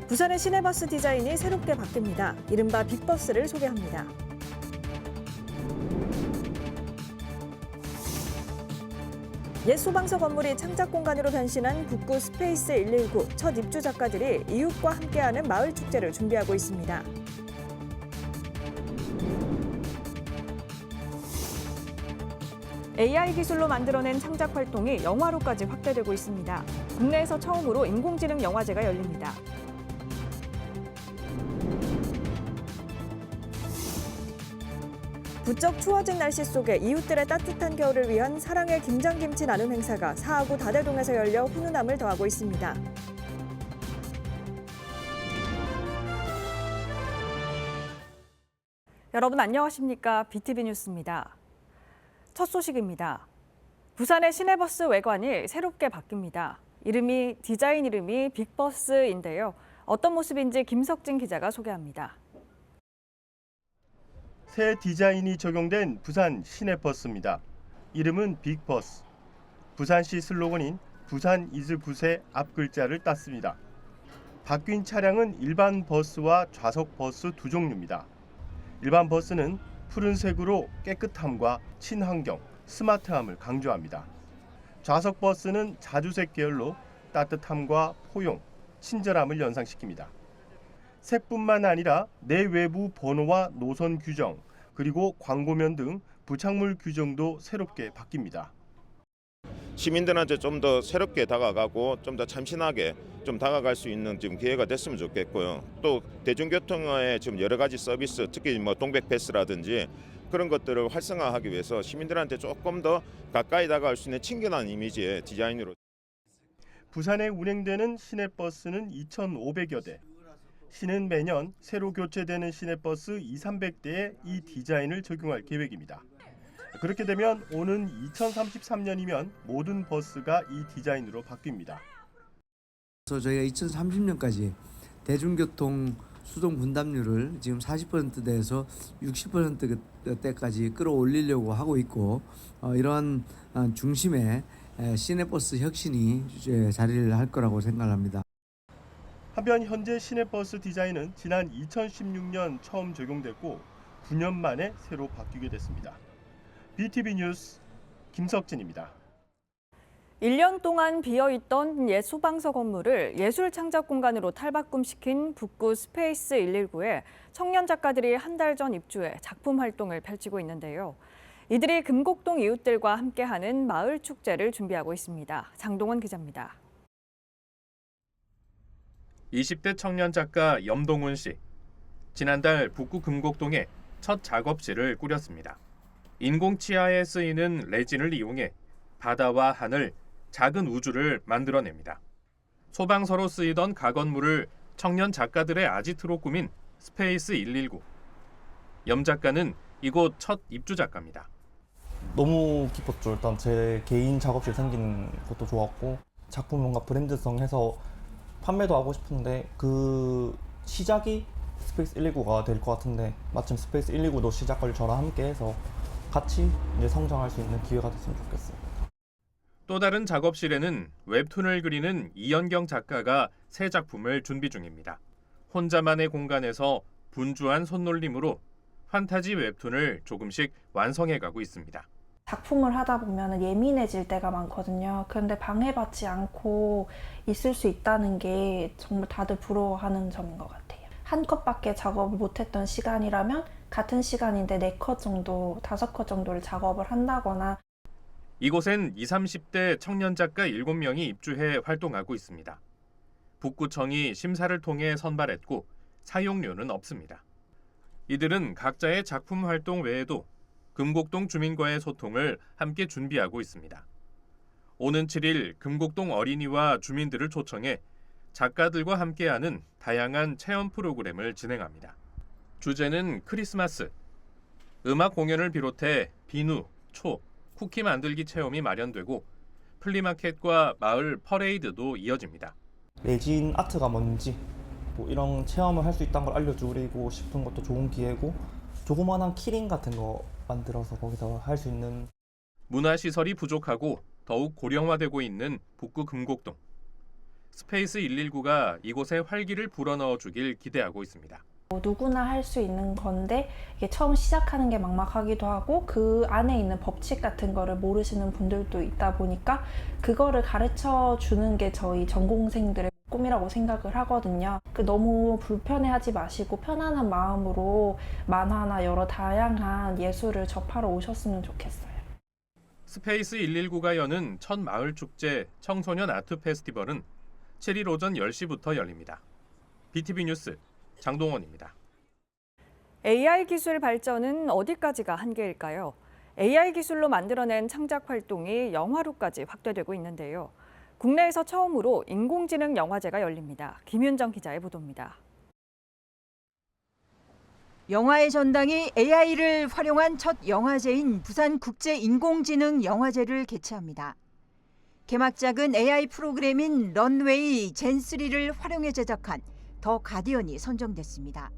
부산의 시내버스 디자인이 새롭게 바뀝니다. 이른바 빅버스를 소개합니다. 옛 소방서 건물이 창작 공간으로 변신한 북구 스페이스 119 첫 입주 작가들이 이웃과 함께하는 마을 축제를 준비하고 있습니다. AI 기술로 만들어낸 창작 활동이 영화로까지 확대되고 있습니다. 국내에서 처음으로 인공지능 영화제가 열립니다. 부쩍 추워진 날씨 속에 이웃들의 따뜻한 겨울을 위한 사랑의 김장김치 나눔 행사가 사하구 다대동에서 열려 훈훈함을 더하고 있습니다. 여러분 안녕하십니까? BTV 뉴스입니다. 첫 소식입니다. 부산의 시내버스 외관이 새롭게 바뀝니다. 디자인 이름이 빅버스인데요. 어떤 모습인지 김석진 기자가 소개합니다. 새 디자인이 적용된 부산 시내버스입니다. 이름은 빅버스. 부산시 슬로건인 부산 이즈 굿의 앞글자를 땄습니다. 바뀐 차량은 일반 버스와 좌석 버스 두 종류입니다. 일반 버스는 푸른색으로 깨끗함과 친환경, 스마트함을 강조합니다. 좌석 버스는 자주색 계열로 따뜻함과 포용, 친절함을 연상시킵니다. 색뿐만 아니라 내외부 번호와 노선 규정, 그리고 광고면 등 부착물 규정도 새롭게 바뀝니다. 시민들한테 좀 더 새롭게 다가가고 좀 더 참신하게 좀 다가갈 수 있는 지금 기회가 됐으면 좋겠고요. 또 대중교통의 지금 여러 가지 서비스, 특히 동백패스라든지 그런 것들을 활성화하기 위해서 시민들한테 조금 더 가까이 다가갈 수 있는 친근한 이미지의 디자인으로. 부산에 운행되는 시내버스는 2,500여 대. 시는 매년 새로 교체되는 시내버스 2,300대에 이 디자인을 적용할 계획입니다. 그렇게 되면 오는 2033년이면 모든 버스가 이 디자인으로 바뀝니다. 그래서 저희가 2030년까지 대중교통 수동 분담률을 지금 40%대에서 60%대까지 끌어올리려고 하고 있고 이러한 중심에 시내버스 혁신이 자리를 할 거라고 생각합니다. 한편 현재 시내버스 디자인은 지난 2016년 처음 적용됐고 9년 만에 새로 바뀌게 됐습니다. BTV 뉴스 김석진입니다. 1년 동안 비어있던 옛 소방서 건물을 예술 창작 공간으로 탈바꿈시킨 북구 스페이스 119에 청년 작가들이 한 달 전 입주해 작품 활동을 펼치고 있는데요. 이들이 금곡동 이웃들과 함께하는 마을 축제를 준비하고 있습니다. 장동원 기자입니다. 20대 청년 작가 염동훈 씨. 지난달 북구 금곡동에 첫 작업실을 꾸렸습니다. 인공치아에 쓰이는 레진을 이용해 바다와 하늘, 작은 우주를 만들어냅니다. 소방서로 쓰이던 가건물을 청년 작가들의 아지트로 꾸민 스페이스 119. 염 작가는 이곳 첫 입주 작가입니다. 너무 기뻤죠. 일단 제 개인 작업실 생긴 것도 좋았고 작품 뭔가 브랜드성 해서 판매도 하고 싶은데 그 시작이 스페이스 119가 될 것 같은데 마침 스페이스 119도 시작을 저랑 함께 해서 같이 이제 성장할 수 있는 기회가 됐으면 좋겠어요. 또 다른 작업실에는 웹툰을 그리는 이연경 작가가 새 작품을 준비 중입니다. 혼자만의 공간에서 분주한 손놀림으로 판타지 웹툰을 조금씩 완성해가고 있습니다. 작품을 하다 보면 예민해질 때가 많거든요. 그런데 방해받지 않고 있을 수 있다는 게 정말 다들 부러워하는 점인 것 같아요. 한 컷밖에 작업을 못했던 시간이라면 같은 시간인데 4컷 정도, 5컷 정도를 작업을 한다거나. 이곳엔 20, 30대 청년 작가 7명이 입주해 활동하고 있습니다. 북구청이 심사를 통해 선발했고 사용료는 없습니다. 이들은 각자의 작품 활동 외에도 금곡동 주민과의 소통을 함께 준비하고 있습니다. 오는 7일 금곡동 어린이와 주민들을 초청해 작가들과 함께하는 다양한 체험 프로그램을 진행합니다. 주제는 크리스마스. 음악 공연을 비롯해 비누, 초, 쿠키 만들기 체험이 마련되고 플리마켓과 마을 퍼레이드도 이어집니다. 레진 아트가 뭔지 뭐 이런 체험을 할 수 있다는 걸 알려주고 싶은 것도 좋은 기회고 조그만한 키링 같은 거 만들어서 거기서 할 수 있는. 문화시설이 부족하고 더욱 고령화되고 있는 북구 금곡동. 스페이스 119가 이곳에 활기를 불어넣어 주길 기대하고 있습니다. 누구나 할 수 있는 건데 이게 처음 시작하는 게 막막하기도 하고 그 안에 있는 법칙 같은 거를 모르시는 분들도 있다 보니까 그거를 가르쳐 주는 게 저희 전공생들의 꿈이라고 생각을 하거든요. 너무 불편해하지 마시고 편안한 마음으로 만화나 여러 다양한 예술을 접하러 오셨으면 좋겠어요. 스페이스 119가 여는 첫 마을 축제 청소년 아트 페스티벌은 7일 오전 10시부터 열립니다. BTV 뉴스 장동원입니다. AI 기술 발전은 어디까지가 한계일까요? AI 기술로 만들어낸 창작 활동이 영화로까지 확대되고 있는데요. 국내에서 처음으로 인공지능 영화제가 열립니다. 김윤정 기자의 보도입니다. 영화의 전당이 AI를 활용한 첫 영화제인 부산국제인공지능영화제를 개최합니다. 개막작은 AI 프로그램인 런웨이 젠3를 활용해 제작한 더 가디언이 선정됐습니다.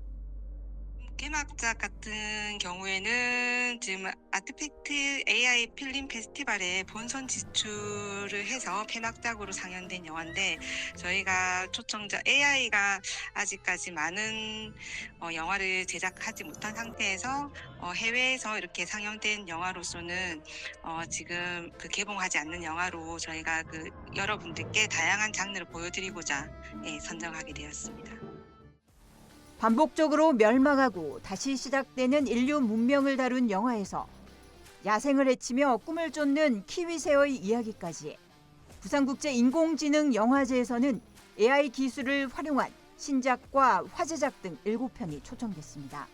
개막작 같은 경우에는 지금 아트팩트 AI 필름 페스티벌에 본선 진출을 해서 개막작으로 상영된 영화인데 저희가 초청자 AI가 아직까지 많은 영화를 제작하지 못한 상태에서 해외에서 이렇게 상영된 영화로서는 지금 개봉하지 않는 영화로 저희가 여러분들께 다양한 장르를 보여드리고자 선정하게 되었습니다. 반복적으로 멸망하고 다시 시작되는 인류 문명을 다룬 영화에서 야생을 해치며 꿈을 쫓는 키위새의 이야기까지 부산국제인공지능영화제에서는 AI 기술을 활용한 신작과 화제작 등 7편이 초청됐습니다.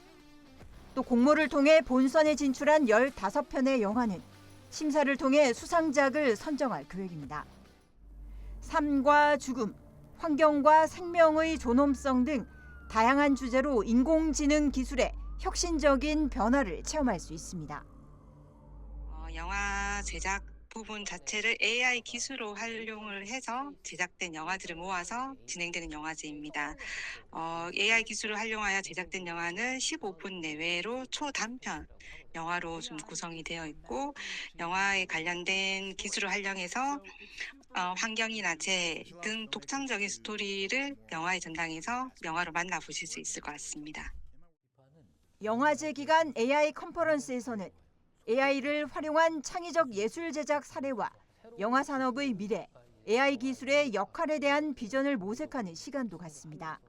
또 공모를 통해 본선에 진출한 15편의 영화는 심사를 통해 수상작을 선정할 계획입니다. 삶과 죽음, 환경과 생명의 존엄성 등 다양한 주제로 인공지능 기술의 혁신적인 변화를 체험할 수 있습니다. 영화 제작 부분 자체를 AI 기술로 활용을 해서 제작된 영화들을 모아서 진행되는 영화제입니다. AI 기술을 활용하여 제작된 영화는 15분 내외로 초단편 영화로 좀 구성이 되어 있고 영화에 관련된 기술을 활용해서 환경이나 재해 등 독창적인 스토리를 영화의 전당에서 영화로 만나보실 수 있을 것 같습니다. 영화제 기간 AI 컨퍼런스에서는 AI를 활용한 창의적 예술 제작 사례와 영화 산업의 미래, AI 기술의 역할에 대한 비전을 모색하는 시간도 갖습니다.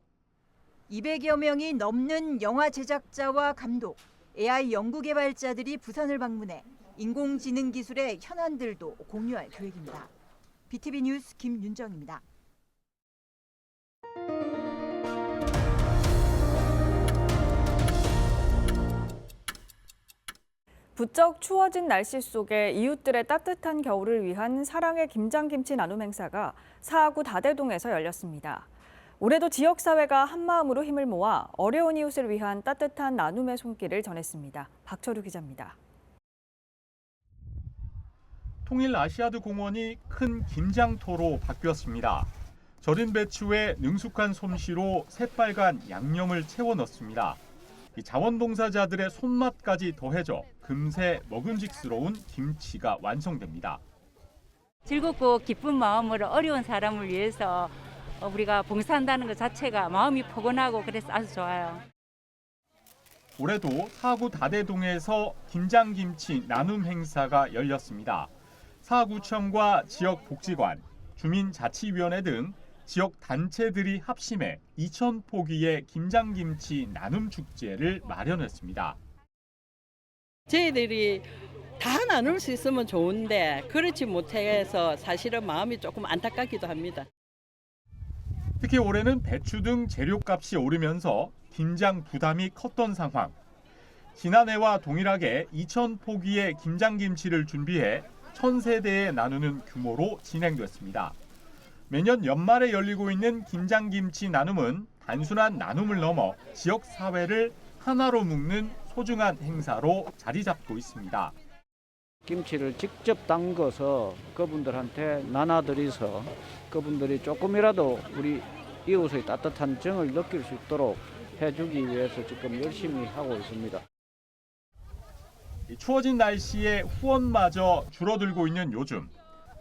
200여 명이 넘는 영화 제작자와 감독, AI 연구개발자들이 부산을 방문해 인공지능 기술의 현안들도 공유할 계획입니다. BTV 뉴스 김윤정입니다. 부쩍 추워진 날씨 속에 이웃들의 따뜻한 겨울을 위한 사랑의 김장김치 나눔 행사가 사하구 다대동에서 열렸습니다. 올해도 지역사회가 한마음으로 힘을 모아 어려운 이웃을 위한 따뜻한 나눔의 손길을 전했습니다. 박철우 기자입니다. 통일 아시아드 공원이 큰 김장터로 바뀌었습니다. 절인 배추에 능숙한 솜씨로 새빨간 양념을 채워 넣습니다. 자원봉사자들의 손맛까지 더해져 금세 먹음직스러운 김치가 완성됩니다. 즐겁고 기쁜 마음으로 어려운 사람을 위해서 우리가 봉사한다는 것 자체가 마음이 포근하고 그래서 아주 좋아요. 올해도 사하구 다대동에서 김장김치 나눔 행사가 열렸습니다. 사하구청과 지역복지관, 주민자치위원회 등 지역 단체들이 합심해 2,000포기의 김장김치 나눔 축제를 마련했습니다. 저희들이 다 나눌 수 있으면 좋은데 그렇지 못해서 사실은 마음이 조금 안타깝기도 합니다. 특히 올해는 배추 등 재료값이 오르면서 김장 부담이 컸던 상황. 지난해와 동일하게 2,000포기의 김장김치를 준비해 1,000세대에 나누는 규모로 진행됐습니다. 매년 연말에 열리고 있는 김장김치 나눔은 단순한 나눔을 넘어 지역사회를 하나로 묶는 소중한 행사로 자리 잡고 있습니다. 김치를 직접 담궈서 그분들한테 나눠드려서 그분들이 조금이라도 우리 이웃의 따뜻한 정을 느낄 수 있도록 해주기 위해서 지금 열심히 하고 있습니다. 추워진 날씨에 후원마저 줄어들고 있는 요즘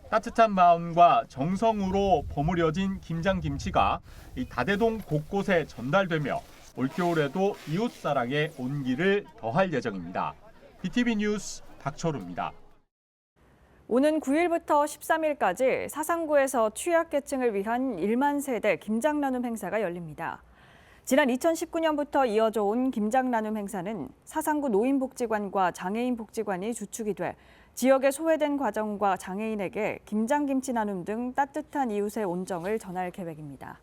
따뜻한 마음과 정성으로 버무려진 김장김치가 이 다대동 곳곳에 전달되며 올겨울에도 이웃사랑의 온기를 더할 예정입니다. BTV 뉴스 박철우입니다. 오는 9일부터 13일까지 사상구에서 취약계층을 위한 1만 세대 김장나눔 행사가 열립니다. 지난 2019년부터 이어져 온 김장나눔 행사는 사상구 노인복지관과 장애인복지관이 주축이 돼 지역에 소외된 가정과 장애인에게 김장김치 나눔 등 따뜻한 이웃의 온정을 전할 계획입니다.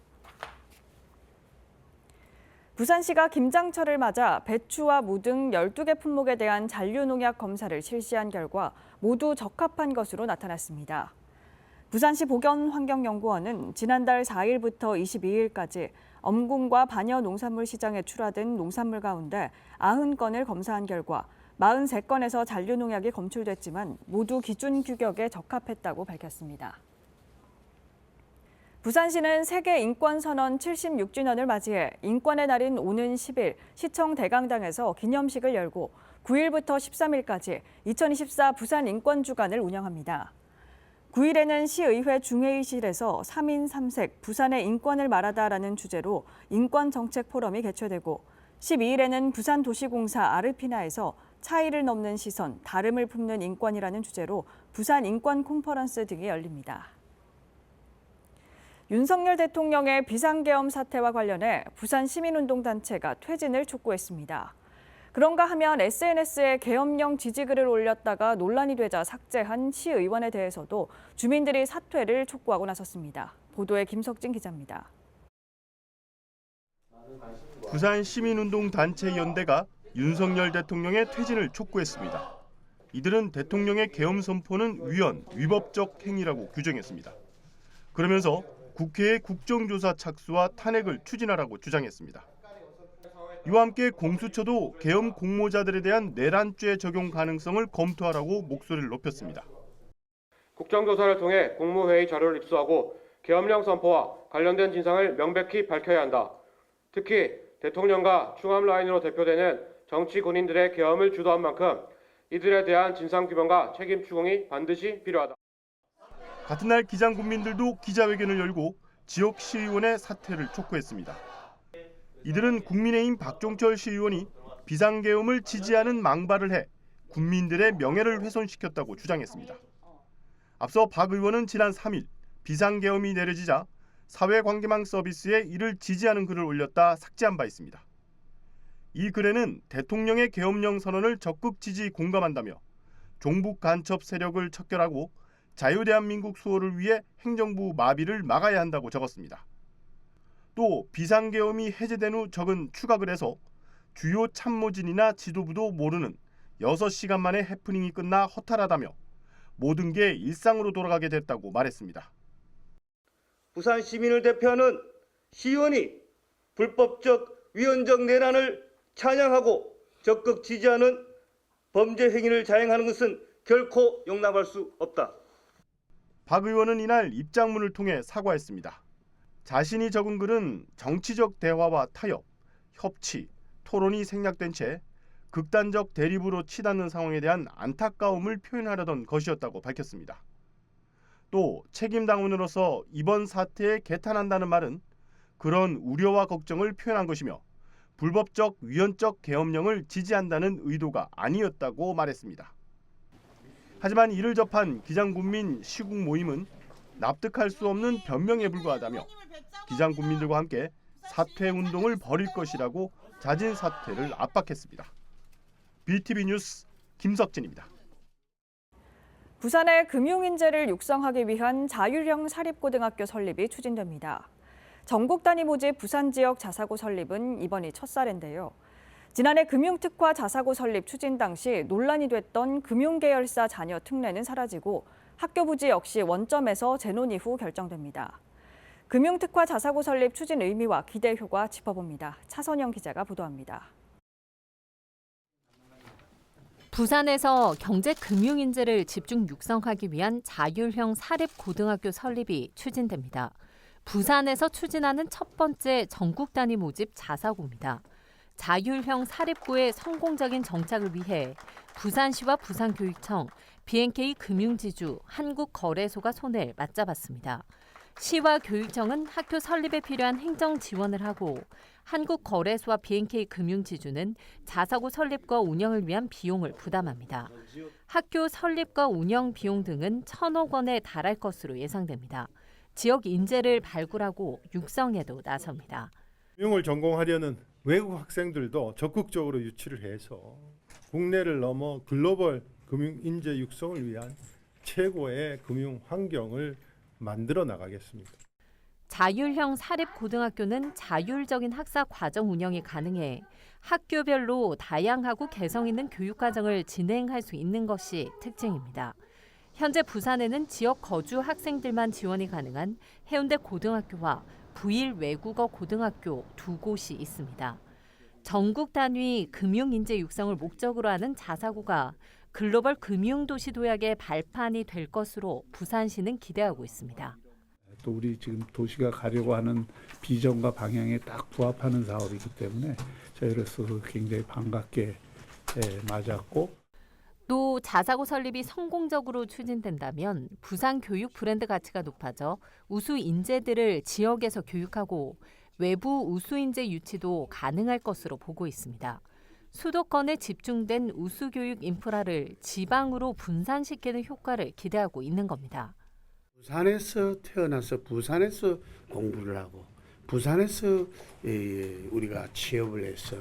부산시가 김장철을 맞아 배추와 무 등 12개 품목에 대한 잔류농약 검사를 실시한 결과 모두 적합한 것으로 나타났습니다. 부산시 보건환경연구원은 지난달 4일부터 22일까지 엄궁과 반여 농산물 시장에 출하된 농산물 가운데 90건을 검사한 결과 43건에서 잔류농약이 검출됐지만 모두 기준 규격에 적합했다고 밝혔습니다. 부산시는 세계 인권선언 76주년을 맞이해 인권의 날인 오는 10일 시청 대강당에서 기념식을 열고 9일부터 13일까지 2024 부산 인권주간을 운영합니다. 9일에는 시의회 중회의실에서 3인 3색 부산의 인권을 말하다라는 주제로 인권정책 포럼이 개최되고 12일에는 부산도시공사 아르피나에서 차이를 넘는 시선, 다름을 품는 인권이라는 주제로 부산 인권 컨퍼런스 등이 열립니다. 윤석열 대통령의 비상계엄 사태와 관련해 부산 시민운동단체가 퇴진을 촉구했습니다. 그런가 하면 SNS에 계엄령 지지글을 올렸다가 논란이 되자 삭제한 시의원에 대해서도 주민들이 사퇴를 촉구하고 나섰습니다. 보도에 김석진 기자입니다. 부산 시민운동단체 연대가 윤석열 대통령의 퇴진을 촉구했습니다. 이들은 대통령의 계엄 선포는 위법적 행위라고 규정했습니다. 그러면서 국회의 국정조사 착수와 탄핵을 추진하라고 주장했습니다. 이와 함께 공수처도 계엄 공모자들에 대한 내란죄 적용 가능성을 검토하라고 목소리를 높였습니다. 국정조사를 통해 국무회의 자료를 입수하고 계엄령 선포와 관련된 진상을 명백히 밝혀야 한다. 특히 대통령과 충암라인으로 대표되는 정치 군인들의 계엄을 주도한 만큼 이들에 대한 진상규명과 책임 추궁이 반드시 필요하다. 같은 날 기장군민들도 기자회견을 열고 지역 시의원의 사퇴를 촉구했습니다. 이들은 국민의힘 박종철 시의원이 비상계엄을 지지하는 망발을 해 국민들의 명예를 훼손시켰다고 주장했습니다. 앞서 박 의원은 지난 3일 비상계엄이 내려지자 사회관계망 서비스에 이를 지지하는 글을 올렸다 삭제한 바 있습니다. 이 글에는 대통령의 계엄령 선언을 적극 지지 공감한다며 종북 간첩 세력을 척결하고 자유대한민국 수호를 위해 행정부 마비를 막아야 한다고 적었습니다. 또 비상계엄이 해제된 후 적은 추가글에서 주요 참모진이나 지도부도 모르는 6시간 만에 해프닝이 끝나 허탈하다며 모든 게 일상으로 돌아가게 됐다고 말했습니다. 부산 시민을 대표하는 시의원이 불법적 위헌적 내란을 찬양하고 적극 지지하는 범죄 행위를 자행하는 것은 결코 용납할 수 없다. 박 의원은 이날 입장문을 통해 사과했습니다. 자신이 적은 글은 정치적 대화와 타협, 협치, 토론이 생략된 채 극단적 대립으로 치닫는 상황에 대한 안타까움을 표현하려던 것이었다고 밝혔습니다. 또 책임당원으로서 이번 사태에 개탄한다는 말은 그런 우려와 걱정을 표현한 것이며 불법적 위헌적 계엄령을 지지한다는 의도가 아니었다고 말했습니다. 하지만 이를 접한 기장군민 시국 모임은 납득할 수 없는 변명에 불과하다며 기장군민들과 함께 사퇴 운동을 벌일 것이라고 자진 사퇴를 압박했습니다. BTV 뉴스 김석진입니다. 부산의 금융인재를 육성하기 위한 자율형 사립고등학교 설립이 추진됩니다. 전국 단위 모집 부산 지역 자사고 설립은 이번이 첫 사례인데요. 지난해 금융특화 자사고 설립 추진 당시 논란이 됐던 금융계열사 자녀 특례는 사라지고 학교 부지 역시 원점에서 재논 이후 결정됩니다. 금융특화 자사고 설립 추진 의미와 기대 효과 짚어봅니다. 차선영 기자가 보도합니다. 부산에서 경제금융인재를 집중 육성하기 위한 자율형 사립고등학교 설립이 추진됩니다. 부산에서 추진하는 첫 번째 전국 단위 모집 자사고입니다. 자율형 사립고의 성공적인 정착을 위해 부산시와 부산교육청, B&K 금융지주, 한국거래소가 손을 맞잡았습니다. 시와 교육청은 학교 설립에 필요한 행정 지원을 하고 한국거래소와 B&K 금융지주는 자사고 설립과 운영을 위한 비용을 부담합니다. 학교 설립과 운영 비용 등은 1,000억 원에 달할 것으로 예상됩니다. 지역 인재를 발굴하고 육성에도 나섭니다. 금융을 전공하려는 외국 학생들도 적극적으로 유치를 해서 국내를 넘어 글로벌 금융 인재 육성을 위한 최고의 금융 환경을 만들어 나가겠습니다. 자율형 사립고등학교는 자율적인 학사 과정 운영이 가능해 학교별로 다양하고 개성 있는 교육과정을 진행할 수 있는 것이 특징입니다. 현재 부산에는 지역 거주 학생들만 지원이 가능한 해운대 고등학교와 부일 외국어 고등학교 두 곳이 있습니다. 전국 단위 금융인재 육성을 목적으로 하는 자사고가 글로벌 금융도시 도약의 발판이 될 것으로 부산시는 기대하고 있습니다. 또 우리 지금 도시가 가려고 하는 비전과 방향에 딱 부합하는 사업이기 때문에 저희로서도 굉장히 반갑게 맞았고 또 자사고 설립이 성공적으로 추진된다면 부산 교육 브랜드 가치가 높아져 우수 인재들을 지역에서 교육하고 외부 우수 인재 유치도 가능할 것으로 보고 있습니다. 수도권에 집중된 우수 교육 인프라를 지방으로 분산시키는 효과를 기대하고 있는 겁니다. 부산에서 태어나서 부산에서 공부를 하고 부산에서 우리가 취업을 해서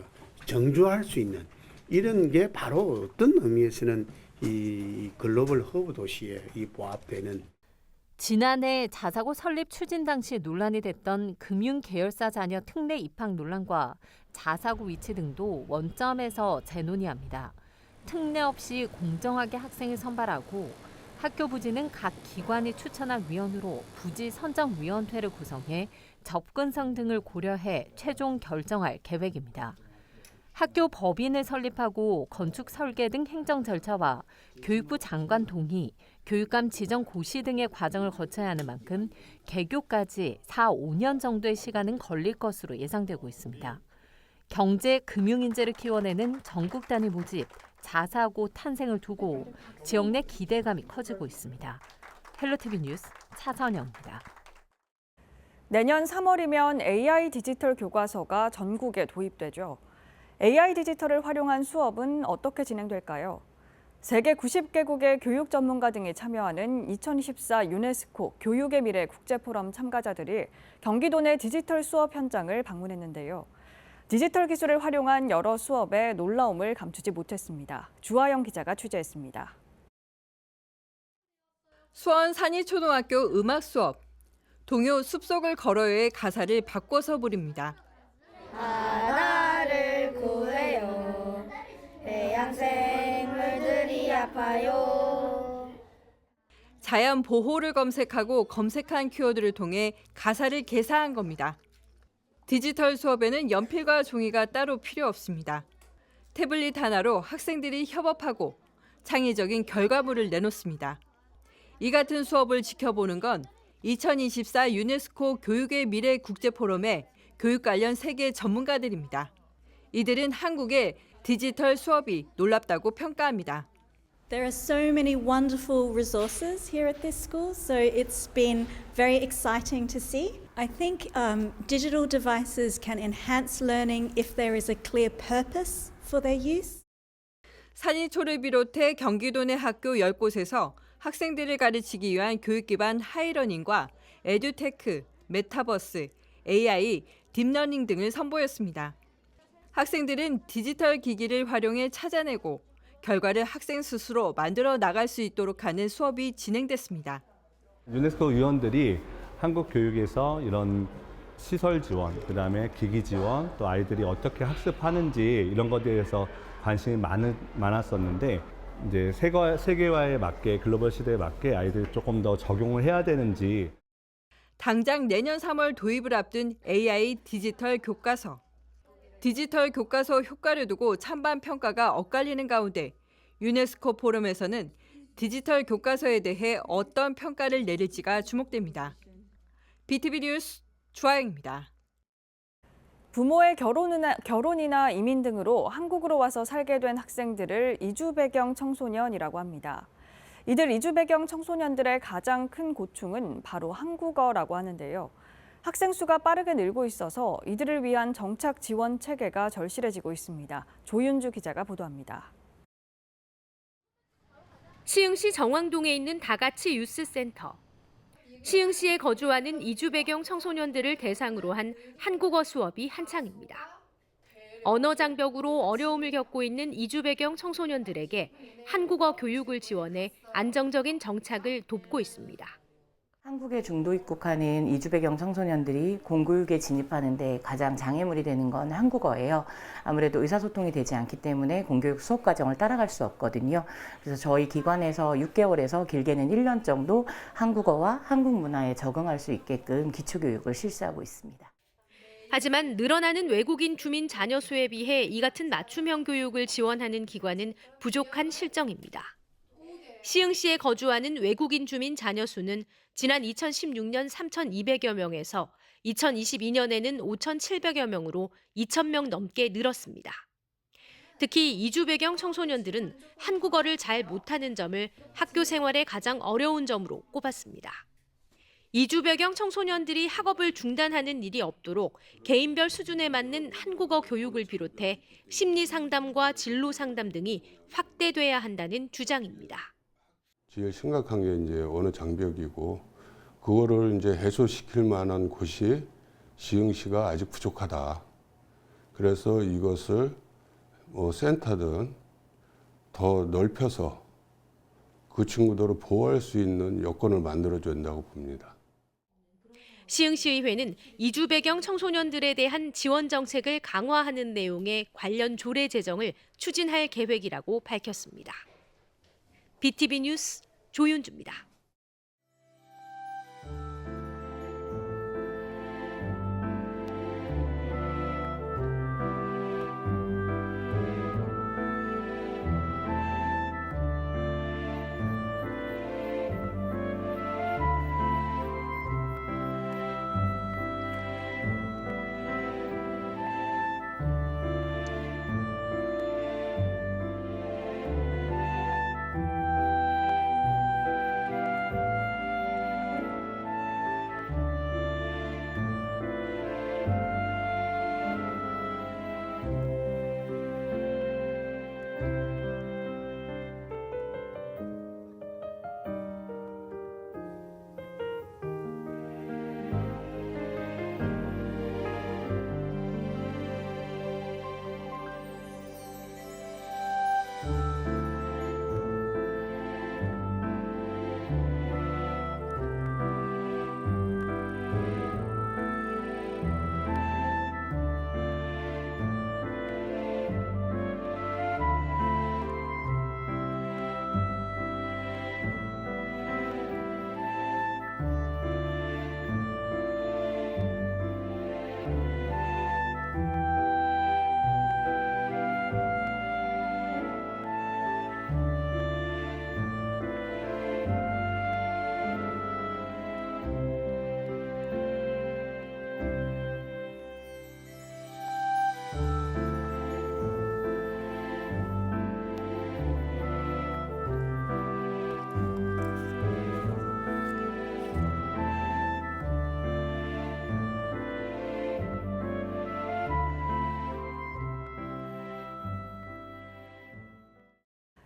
정주할 수 있는 이런 게 바로 어떤 의미에서는 이 글로벌 허브 도시에 이 부합되는. 지난해 자사고 설립 추진 당시 논란이 됐던 금융 계열사 자녀 특례 입학 논란과 자사고 위치 등도 원점에서 재논의합니다. 특례 없이 공정하게 학생을 선발하고 학교 부지는 각 기관이 추천한 위원으로 부지 선정위원회를 구성해 접근성 등을 고려해 최종 결정할 계획입니다. 학교 법인을 설립하고 건축 설계 등 행정 절차와 교육부 장관 동의, 교육감 지정 고시 등의 과정을 거쳐야 하는 만큼 개교까지 4, 5년 정도의 시간은 걸릴 것으로 예상되고 있습니다. 경제, 금융인재를 키워내는 전국 단위 모집, 자사고 탄생을 두고 지역 내 기대감이 커지고 있습니다. 헬로티비 뉴스 차선영입니다. 내년 3월이면 AI 디지털 교과서가 전국에 도입되죠. AI 디지털을 활용한 수업은 어떻게 진행될까요? 세계 90개국의 교육 전문가 등이 참여하는 2024 유네스코 교육의 미래 국제포럼 참가자들이 경기도 내 디지털 수업 현장을 방문했는데요. 디지털 기술을 활용한 여러 수업에 놀라움을 감추지 못했습니다. 주하영 기자가 취재했습니다. 수원 산이초등학교 음악 수업. 동요 숲속을 걸어요의 가사를 바꿔서 부릅니다. 바다를 구해요. 해양생물들이 아파요. 자연 보호를 검색하고 검색한 키워드를 통해 가사를 개사한 겁니다. 디지털 수업에는 연필과 종이가 따로 필요 없습니다. 태블릿 하나로 학생들이 협업하고 창의적인 결과물을 내놓습니다. 이 같은 수업을 지켜보는 건 2024 유네스코 교육의 미래 국제포럼의 교육 관련 세계 전문가들입니다. 이들은 한국의 디지털 수업이 놀랍다고 평가합니다. There are so many wonderful resources here at this school, so it's been very exciting to see. I think digital devices can enhance learning if there is a clear purpose for their use. 산이초를 비롯해 경기도 내 학교 10곳에서 학생들을 가르치기 위한 교육 기반 하이러닝과 에듀테크, 메타버스, AI, 딥러닝 등을 선보였습니다. 학생들은 디지털 기기를 활용해 찾아내고 결과를 학생 스스로 만들어 나갈 수 있도록 하는 수업이 진행됐습니다. 유네스코 위원들이 한국 교육에서 이런 시설 지원, 그다음에 기기 지원, 또 아이들이 어떻게 학습하는지 이런 것에 대해서 관심이 많았었는데 이제 세계화에 맞게 글로벌 시대에 맞게 아이들이 조금 더 적용을 해야 되는지. 당장 내년 3월 도입을 앞둔 AI 디지털 교과서. 디지털 교과서 효과를 두고 찬반 평가가 엇갈리는 가운데 유네스코 포럼에서는 디지털 교과서에 대해 어떤 평가를 내릴지가 주목됩니다. BTV 뉴스 주하영입니다. 부모의 결혼이나 이민 등으로 한국으로 와서 살게 된 학생들을 이주 배경 청소년이라고 합니다. 이들 이주 배경 청소년들의 가장 큰 고충은 바로 한국어라고 하는데요. 학생 수가 빠르게 늘고 있어서 이들을 위한 정착 지원 체계가 절실해지고 있습니다. 조윤주 기자가 보도합니다. 시흥시 정왕동에 있는 다가치 유스센터. 시흥시에 거주하는 이주 배경 청소년들을 대상으로 한 한국어 수업이 한창입니다. 언어 장벽으로 어려움을 겪고 있는 이주 배경 청소년들에게 한국어 교육을 지원해 안정적인 정착을 돕고 있습니다. 한국에 중도 입국하는 이주 배경 청소년들이 공교육에 진입하는 데 가장 장애물이 되는 건 한국어예요. 아무래도 의사소통이 되지 않기 때문에 공교육 수업 과정을 따라갈 수 없거든요. 그래서 저희 기관에서 6개월에서 길게는 1년 정도 한국어와 한국 문화에 적응할 수 있게끔 기초교육을 실시하고 있습니다. 하지만 늘어나는 외국인 주민 자녀 수에 비해 이 같은 맞춤형 교육을 지원하는 기관은 부족한 실정입니다. 시흥시에 거주하는 외국인 주민 자녀 수는 지난 2016년 3,200여 명에서 2022년에는 5,700여 명으로 2,000명 넘게 늘었습니다. 특히 이주 배경 청소년들은 한국어를 잘 못하는 점을 학교 생활의 가장 어려운 점으로 꼽았습니다. 이주 배경 청소년들이 학업을 중단하는 일이 없도록 개인별 수준에 맞는 한국어 교육을 비롯해 심리 상담과 진로 상담 등이 확대돼야 한다는 주장입니다. 제일 심각한 게 이제 언어 장벽이고 그거를 이제 해소시킬 만한 곳이 시흥시가 아직 부족하다. 그래서 이것을 센터든 더 넓혀서 그 친구들을 보호할 수 있는 여건을 만들어줘야 된다고 봅니다. 시흥시의회는 이주 배경 청소년들에 대한 지원 정책을 강화하는 내용의 관련 조례 제정을 추진할 계획이라고 밝혔습니다. BTV 뉴스 조윤주입니다.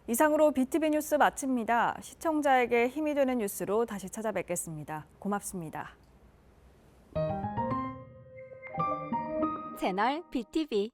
이상으로 BTV 뉴스 마칩니다. 시청자에게 힘이 되는 뉴스로 다시 찾아뵙겠습니다. 고맙습니다. 채널 BTV